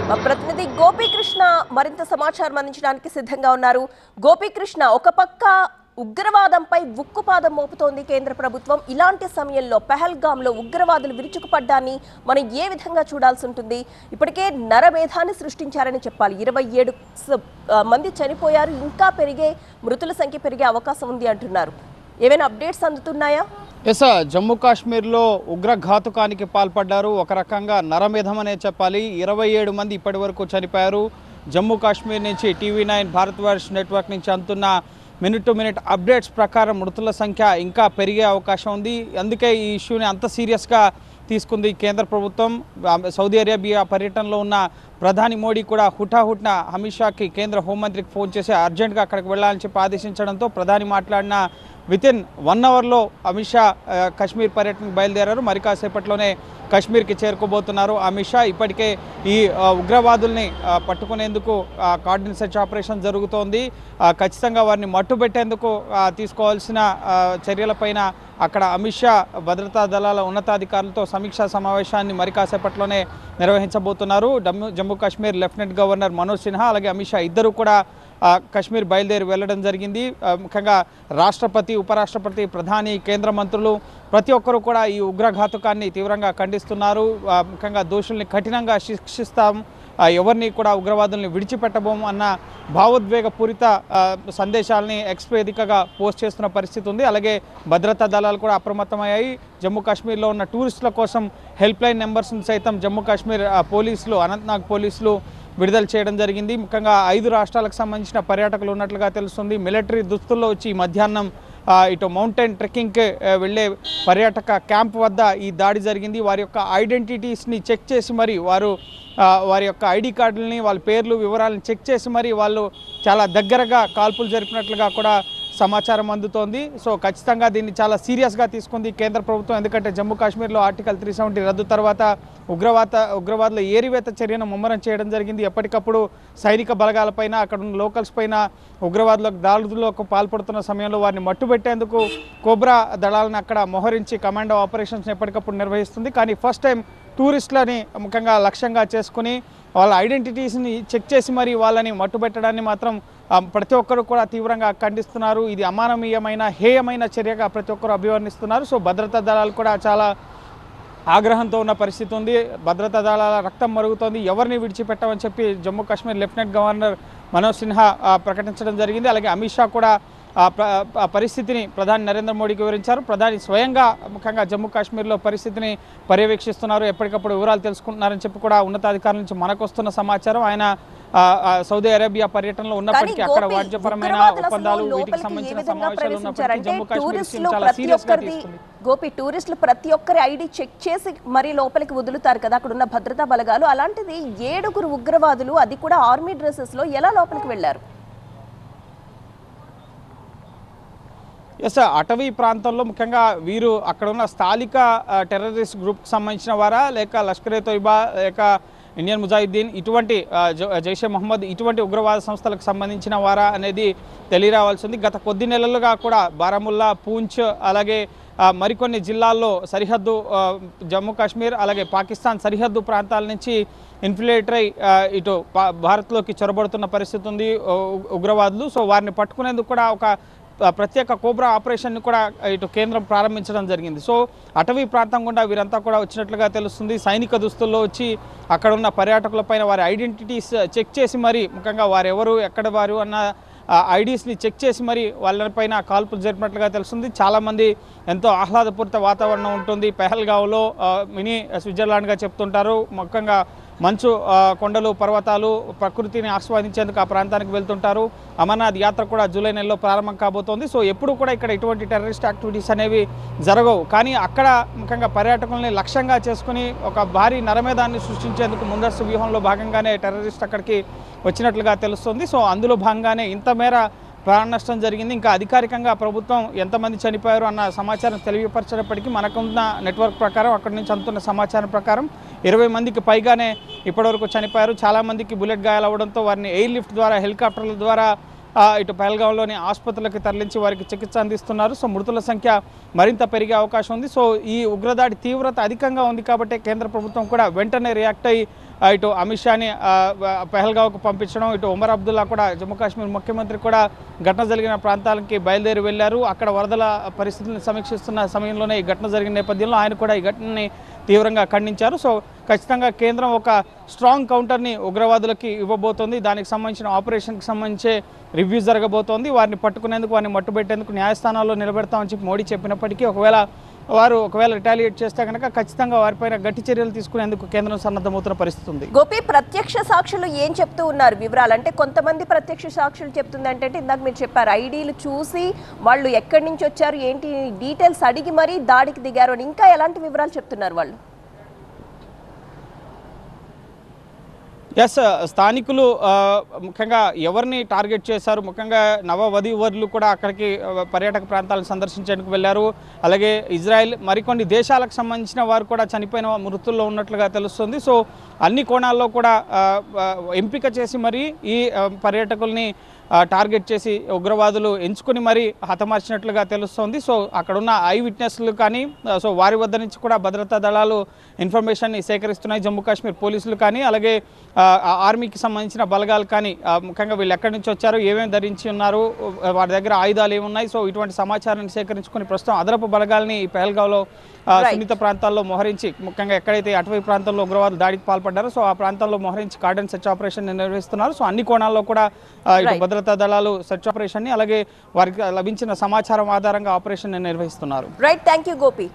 మా ప్రతినిధి గోపీకృష్ణ మరింత సమాచారం అందించడానికి సిద్ధంగా ఉన్నారు. గోపీకృష్ణ, ఒక పక్క ఉగ్రవాదంపై ఉక్కుపాదం మోపుతోంది కేంద్ర ప్రభుత్వం. ఇలాంటి సమయంలో పెహల్గాంలో ఉగ్రవాదులు విరుచుకుపడ్డాన్ని మనం ఏ విధంగా చూడాల్సి ఉంటుంది? ఇప్పటికే నరమేధాన్ని సృష్టించారని చెప్పాలి. 27 మంది చనిపోయారు, ఇంకా మృతుల సంఖ్య పెరిగే అవకాశం ఉంది అంటున్నారు. ఏమైనా అప్డేట్స్ అందుతున్నాయా? జమ్మూ కాశ్మీర్లో ఉగ్రఘాతుకానికి పాల్పడ్డారు. ఒక రకంగా నరమేధమనే చెప్పాలి. 27 మంది ఇప్పటి వరకు చనిపోయారు. జమ్మూ కాశ్మీర్ నుంచి TV9 భారతవర్ష్ నెట్వర్క్ నుంచి అందుతున్న మినిట్ టు మినిట్ అప్డేట్స్ ప్రకారం మృతుల సంఖ్య ఇంకా పెరిగే అవకాశం ఉంది. అందుకే ఈ ఇష్యూని అంత సీరియస్గా తీసుకుంది కేంద్ర ప్రభుత్వం. సౌదీ అరేబియా పర్యటనలో ఉన్న ప్రధాని మోడీ కూడా హుటాహుట్న అమిత్ షాకి కేంద్ర హోంమంత్రికి ఫోన్ చేసి అర్జెంటుగా అక్కడికి వెళ్ళాలని చెప్పి ఆదేశించడంతో ప్రధాని మాట్లాడిన వితిన్ 1 అవర్లో అమిత్ షా కశ్మీర్ పర్యటనకు బయలుదేరారు. మరి కాసేపట్లోనే కశ్మీర్కి చేరుకోబోతున్నారు అమిత్ షా. ఇప్పటికే ఈ ఉగ్రవాదుల్ని పట్టుకునేందుకు కార్డినెన్స్ సెర్చ్ ఆపరేషన్ జరుగుతోంది. ఖచ్చితంగా వారిని మట్టుబెట్టేందుకు తీసుకోవాల్సిన చర్యలపైన అక్కడ అమిత్ షా భద్రతా దళాల ఉన్నతాధికారులతో సమీక్షా సమావేశాన్ని మరి కాసేపట్లోనే నిర్వహించబోతున్నారు. జమ్మూ కాశ్మీర్ లెఫ్టినెంట్ గవర్నర్ మనోజ్ సిన్హా అలాగే అమిత్ షా ఇద్దరు కూడా కశ్మీర్ బయలుదేరి వెళ్ళడం జరిగింది. ముఖ్యంగా రాష్ట్రపతి, ఉపరాష్ట్రపతి, ప్రధాని, కేంద్ర మంత్రులు ప్రతి ఒక్కరూ కూడా ఈ ఉగ్రఘాతుకాన్ని తీవ్రంగా ఖండిస్తున్నారు. ముఖ్యంగా దోషుల్ని కఠినంగా శిక్షిస్తాం, ఎవరిని కూడా ఉగ్రవాదుల్ని విడిచిపెట్టబోము అన్న భావోద్వేగపూరిత సందేశాలని ఎక్స్ వేదికగా పోస్ట్ చేస్తున్న పరిస్థితి ఉంది. అలాగే భద్రతా దళాలు కూడా అప్రమత్తమయ్యాయి. జమ్మూ కాశ్మీర్లో ఉన్న టూరిస్టుల కోసం హెల్ప్ లైన్ నెంబర్స్ని సైతం జమ్మూ కాశ్మీర్ పోలీసులు, అనంతనాగ్ పోలీసులు విడుదల చేయడం జరిగింది. ముఖ్యంగా 5 రాష్ట్రాలకు సంబంధించిన పర్యాటకులు ఉన్నట్లుగా తెలుస్తుంది. మిలిటరీ దుస్తుల్లో వచ్చి మధ్యాహ్నం ఇటు మౌంటైన్ ట్రెక్కింగ్కి వెళ్ళే పర్యాటక క్యాంప్ వద్ద ఈ దాడి జరిగింది. వారి యొక్క ఐడెంటిటీస్ని చెక్ చేసి మరి వారి యొక్క ఐడి కార్డులని, వాళ్ళ పేర్లు, వివరాలను చెక్ చేసి మరి వాళ్ళు చాలా దగ్గరగా కాల్పులు జరిపినట్లుగా కూడా సమాచారం అందుతోంది. సో ఖచ్చితంగా దీన్ని చాలా సీరియస్గా తీసుకుంది కేంద్ర ప్రభుత్వం. ఎందుకంటే జమ్మూ కాశ్మీర్లో ఆర్టికల్ 370 రద్దు తర్వాత ఉగ్రవాదుల ఏరివేత చర్యను ముమ్మరం చేయడం జరిగింది. ఎప్పటికప్పుడు సైనిక బలగాలపైన, అక్కడ ఉన్న లోకల్స్ పైన ఉగ్రవాదులకు దాడులకు పాల్పడుతున్న సమయంలో వారిని మట్టుబెట్టేందుకు కోబ్రా దళాలను అక్కడ మోహరించి కమాండో ఆపరేషన్స్ ఎప్పటికప్పుడు నిర్వహిస్తుంది. కానీ ఫస్ట్ టైం టూరిస్టులని ముఖ్యంగా లక్ష్యంగా చేసుకుని వాళ్ళ ఐడెంటిటీస్ని చెక్ చేసి మరి వాళ్ళని మట్టుబెట్టడాన్ని మాత్రం ప్రతి ఒక్కరు కూడా తీవ్రంగా ఖండిస్తున్నారు. ఇది అమానవీయమైన, హేయమైన చర్యగా ప్రతి ఒక్కరు అభివర్ణిస్తున్నారు. సో భద్రతా దళాలు కూడా చాలా ఆగ్రహంతో ఉన్న పరిస్థితి ఉంది. భద్రతా దళాల రక్తం మరుగుతోంది, ఎవరిని విడిచిపెట్టమని చెప్పి జమ్మూ కాశ్మీర్ లెఫ్టినెంట్ గవర్నర్ మనోజ్ సిన్హా ప్రకటించడం జరిగింది. అలాగే అమిత్ షా కూడా పరిస్థితిని ప్రధాని నరేంద్ర మోడీకి వివరించారు. ప్రధాని స్వయంగా ముఖ్యంగా జమ్మూ కాశ్మీర్లో పరిస్థితిని పర్యవేక్షిస్తున్నారు, ఎప్పటికప్పుడు వివరాలు తెలుసుకుంటున్నారని చెప్పి కూడా ఉన్నతాధికారుల నుంచి మనకు వస్తున్న సమాచారం. ఆయన సౌదీ అరేబియా పర్యటనలో ఉన్నప్పటికీ అక్కడ వాణిజ్యపరమైన ఒప్పందాలు, వీటికి సంబంధించిన సమావేశాలు ఉన్నప్పటికీ జమ్మూ కాశ్మీర్ చాలా సీరియస్గా తీసుకుంది. గోపి, టూరిస్టులు ప్రతి ఒక్కరి ఐడి చెక్ చేసి మరీ లోపలికి వదులుతారు కదా అక్కడ ఉన్న భద్రతా బలగాలు. అలాంటిది 7 ఉగ్రవాదులు, అది కూడా ఆర్మీ డ్రెస్సెస్ లో ఎలా లోపలికి వెళ్లారు? అటవీ ప్రాంతంలో ముఖ్యంగా వీరు అక్కడ ఉన్న స్థానిక టెర్రరిస్ట్ గ్రూప్కి సంబంధించిన వారా, లేక లష్కర్ ఏ తోయిబా, లేక ఇండియన్ ముజాహిద్దీన్, ఇటువంటి జైషే మహమ్మద్, ఇటువంటి ఉగ్రవాద సంస్థలకు సంబంధించిన వారా అనేది తెలియరావాల్సింది. గత కొద్ది నెలలుగా కూడా బారాముల్లా, పూంచ్ అలాగే మరికొన్ని జిల్లాల్లో సరిహద్దు జమ్మూ కాశ్మీర్ అలాగే పాకిస్తాన్ సరిహద్దు ప్రాంతాల నుంచి ఇన్ఫిల్ట్రేట్ అయి ఇటు భారత్లోకి చొరబడుతున్న పరిస్థితి ఉంది ఉగ్రవాదులు. సో వారిని పట్టుకునేందుకు కూడా ఒక ప్రత్యేక కోబ్రా ఆపరేషన్ని కూడా ఇటు కేంద్రం ప్రారంభించడం జరిగింది. సో అటవీ ప్రాంతం గుండా వీరంతా కూడా వచ్చినట్లుగా తెలుస్తుంది. సైనిక దుస్తుల్లో వచ్చి అక్కడ ఉన్న పర్యాటకులపైన వారి ఐడెంటిటీస్ చెక్ చేసి మరి, ముఖ్యంగా వారెవరు, ఎక్కడ వారు అన్న ఐడీస్ని చెక్ చేసి మరి వాళ్ళపైన కాల్పులు జరిపినట్లుగా తెలుస్తుంది. చాలామంది ఎంతో ఆహ్లాదపూరిత వాతావరణం ఉంటుంది. పెహల్గావ్లో మినీ స్విట్జర్లాండ్గా చెప్తుంటారు. ముఖ్యంగా మంచు కొండలు, పర్వతాలు, ప్రకృతిని ఆస్వాదించేందుకు ఆ ప్రాంతానికి వెళ్తుంటారు. అమర్నాథ్ యాత్ర కూడా జూలై నెలలో ప్రారంభం కాబోతోంది. సో ఎప్పుడు కూడా ఇక్కడ ఇటువంటి టెర్రరిస్ట్ యాక్టివిటీస్ అనేవి జరగవు. కానీ అక్కడ ముఖ్యంగా పర్యాటకుల్ని లక్ష్యంగా చేసుకుని ఒక భారీ నరమేధాన్ని సృష్టించేందుకు ముందస్తు వ్యూహంలో భాగంగానే టెర్రరిస్ట్ అక్కడికి వచ్చినట్లుగా తెలుస్తుంది. సో అందులో భాగంగానే ఇంత మేర ప్రాణ నష్టం జరిగింది. ఇంకా అధికారికంగా ప్రభుత్వం ఎంతమంది చనిపోయారు అన్న సమాచారం తెలియపరచినప్పటికీ మనకున్న నెట్వర్క్ ప్రకారం, అక్కడి నుంచి అందుతున్న సమాచారం ప్రకారం 20 మందికి పైగానే ఇప్పటివరకు చనిపోయారు. చాలామందికి బుల్లెట్ గాయాలు అవ్వడంతో వారిని ఎయిర్ లిఫ్ట్ ద్వారా, హెలికాప్టర్ల ద్వారా ఇటు పహల్గాంలోని ఆసుపత్రులకు తరలించి వారికి చికిత్స అందిస్తున్నారు. సో మృతుల సంఖ్య మరింత పెరిగే అవకాశం ఉంది. సో ఈ ఉగ్రదాడి తీవ్రత అధికంగా ఉంది కాబట్టి కేంద్ర ప్రభుత్వం కూడా వెంటనే రియాక్ట్ అయ్యి ఇటు అమిత్ షాని పహల్గాంకు పంపించడం, ఇటు ఉమర్ అబ్దుల్లా కూడా జమ్మూ కాశ్మీర్ ముఖ్యమంత్రి కూడా ఘటన జరిగిన ప్రాంతాలకి బయలుదేరి వెళ్లారు. అక్కడ వరదల పరిస్థితులను సమీక్షిస్తున్న సమయంలోనే ఈ ఘటన జరిగిన నేపథ్యంలో ఆయన కూడా ఈ ఘటనని తీవ్రంగా ఖండించారు. సో ఖచ్చితంగా కేంద్రం ఒక స్ట్రాంగ్ కౌంటర్ని ఉగ్రవాదులకి ఇవ్వబోతోంది. దానికి సంబంధించిన ఆపరేషన్కి సంబంధించే రివ్యూ జరగబోతోంది. వారిని పట్టుకునేందుకు, వారిని మట్టుబెట్టేందుకు న్యాయస్థానాల్లో నిలబెడతామని చెప్పి మోడీ చెప్పినప్పటికీ ఒకవేళ రిటాలియేట్ చేస్తే కనుక ఖచ్చితంగా వారిపైన గట్టి చర్యలు తీసుకునేందుకు కేంద్రం సన్నద్ధమవుతున్న పరిస్థితి ఉంది. గోపి, ప్రత్యక్ష సాక్షులు ఏం చెప్తూ ఉన్నారు వివరాలు? అంటే కొంతమంది ప్రత్యక్ష సాక్షులు చెప్తుంది అంటే ఇందాక మీరు చెప్పారు ఐడీలు చూసి వాళ్ళు ఎక్కడి నుంచి వచ్చారు ఏంటి డీటెయిల్స్ అడిగి మరీ దాడికి దిగారు అని. ఇంకా ఎలాంటి వివరాలు చెప్తున్నారు వాళ్ళు? ఎస్, స్థానికులు ముఖ్యంగా ఎవరిని టార్గెట్ చేశారు, ముఖ్యంగా నవవధూవరులు కూడా అక్కడికి పర్యాటక ప్రాంతాలను సందర్శించేందుకు వెళ్ళారు. అలాగే ఇజ్రాయెల్ మరికొన్ని దేశాలకు సంబంధించిన వారు కూడా చనిపోయిన మృతుల్లో ఉన్నట్లుగా తెలుస్తుంది. సో అన్ని కోణాల్లో కూడా ఎంపిక చేసి మరి ఈ పర్యాటకుల్ని టార్గెట్ చేసి ఉగ్రవాదులు ఎంచుకుని మరీ హతమార్చినట్లుగా తెలుస్తోంది. సో అక్కడున్న ఐ విట్నెస్లు కానీ సో వారి వద్ద నుంచి కూడా భద్రతా దళాలు ఇన్ఫర్మేషన్ని సేకరిస్తున్నాయి. జమ్మూ కాశ్మీర్ పోలీసులు కానీ అలాగే ఆర్మీకి సంబంధించిన బలగాలు కానీ ముఖ్యంగా వీళ్ళు ఎక్కడి నుంచి వచ్చారు, ఏమేమి ధరించి ఉన్నారు, వారి దగ్గర ఆయుధాలు ఏమున్నాయి, సో ఇటువంటి సమాచారాన్ని సేకరించుకుని ప్రస్తుతం అదనపు బలగాల్ని పహల్గాంలో సున్నిత ప్రాంతాల్లో మోహరించి, ముఖ్యంగా ఎక్కడైతే అటవీ ప్రాంతంలో ఉగ్రవాదులు దాడికి పాల్పడ్డారో సో ఆ ప్రాంతాల్లో మోహరించి కార్డన్ సెర్చ్ ఆపరేషన్ నిర్వహిస్తున్నారు. సో అన్ని కోణాల్లో కూడా ఇటు భద్రతా దళాలు సెర్చ్ ఆపరేషన్ ని అలాగే వారికి లభించిన సమాచారం ఆధారంగా ఆపరేషన్ నిర్వహిస్తున్నారు. Right, thank you Gopi.